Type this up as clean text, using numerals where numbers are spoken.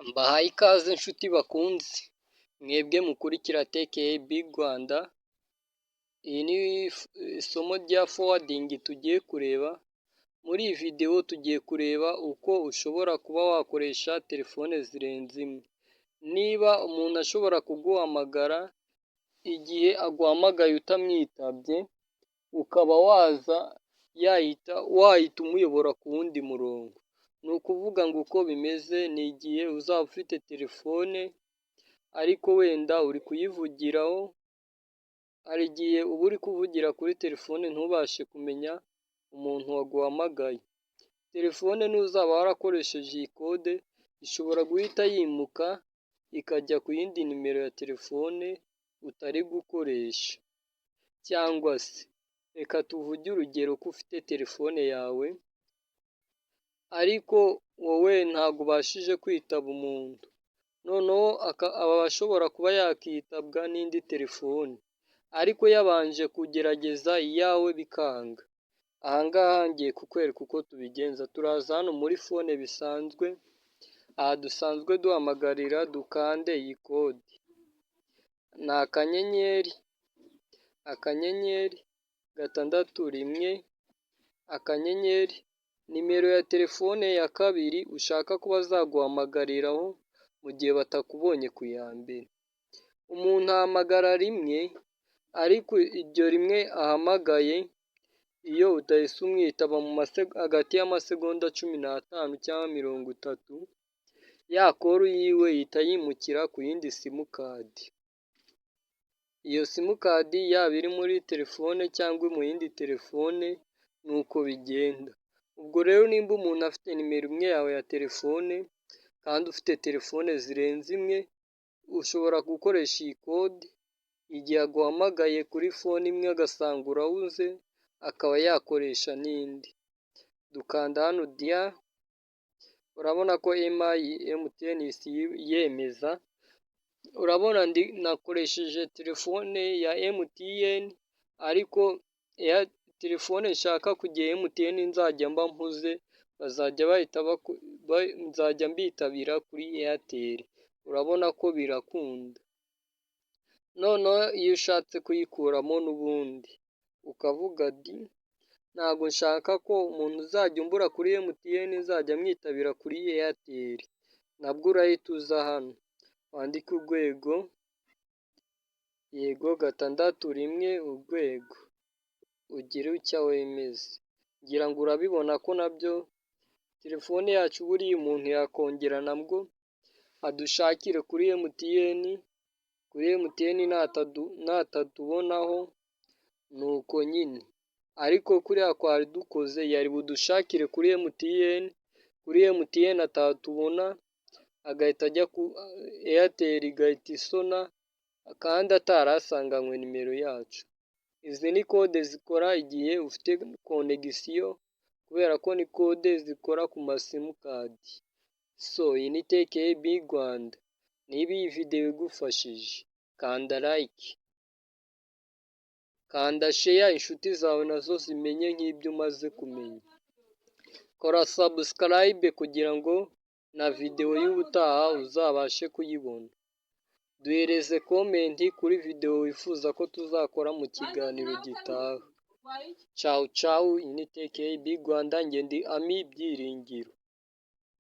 Mbahaye ikaze nshuti bakunzi, mwebwe mukurikira TKB Rwanda. Iyi ni isomo rya fowadingi tugiye kureba. Muri iyi videwo tugiye kureba uko ushobora kuba wakoresha telefone zirenze imwe. Niba umuntu ashobora kuguhamagara, igihe aguhamagaye utamwitabye, ukaba wahita umuyobora ku wundi murongo. Ni ukuvuga ngo uko bimeze ni igihe uzaba ufite telefone ariko wenda uri kuyivugiraho, hari igihe uba uri kuvugira kuri telefone ntubashe kumenya umuntu waguhamagaye. Telefone n'uzaba warakoresheje iyi kode ishobora guhita yimuka ikajya ku yindi nimero ya telefone utari gukoresha. Cyangwa se reka tuvuge urugero ko ufite telefone yawe ariko wowe ntabwo ubashije kwitaba umuntu, noneho aba ashobora kuba yakitabwa n'indi telefone ariko yabanje kugerageza iyawe bikanga. Aha ngaha ngiye kukwereka uko tubigenza. Turaza hano muri fone bisanzwe, aha dusanzwe duhamagarira, dukande iyi kode. Ni akanyenyeri 661 akanyenyeri nimero ya telefone ya kabiri ushaka ko bazaguhamagariraho mu gihe batakubonye ku ya mbere. Umuntu ahamagara rimwe ariko iryo rimwe ahamagaye iyo utahise umwitaba hagati y'amasegonda 15 cyangwa 30, ya koru yiwe ihita yimukira ku yindi simukadi. Iyo simukadi yaba iri muri telefone cyangwa mu yindi telefone, ni uko bigenda. Ubwo rero nimba umuntu afite nimero imwe yawe ya telefone kandi ufite telefone zirenze imwe, ushobora gukoresha iyi kode igihe aguhamagaye kuri fone imwe agasanga urahuze, akaba yakoresha n'indi. Dukanda hano diya, urabona ko MTN yemeza. Urabona nakoresheje telefone ya MTN ariko telefone nshaka kugira MTN nzajya mba mpuze, nzajya mbitabira kuri Airtel. Urabona ko birakunda. Noneho iyo ushatse kuyikuramo n'ubundi ukavuga ati ntabwo nshaka ko umuntu uzajya umbura kuri MTN nzajya mwitabira kuri Airtel, nabwo urahita uza hano wandike urwego, yego 661 ugire icyo wemeza. Ngira ngo urabibona ko nabyo telefone yacu buriya umuntu yakongera nabwo adushakire kuri MTN natatubonaho ni uko nyine. Ariko kuriya twari dukoze yari budushakire kuri MTN atatubona agahita ajya ku Airtel igahita isona kandi atarasanganywe nimero yacu. Izi ni kode zikora igihe ufite konegisiyo kubera ko ni kode zikora ku masimukadi. Iyi ni TKB Rwanda. Niba iyi videwo igufashije kanda like, kanda share, inshuti zawe nazo zimenye nk'ibyo umaze kumenya. Kora subscribe kugira ngo na videwo y'ubutaha uzabashe kuyibona. Duhereze komenti kuri videwo wifuza ko tuzakora mu kiganiro gitaha. Ciao ciao, iyi ni TKB Rwanda, njye ndi Ami Byiringiro.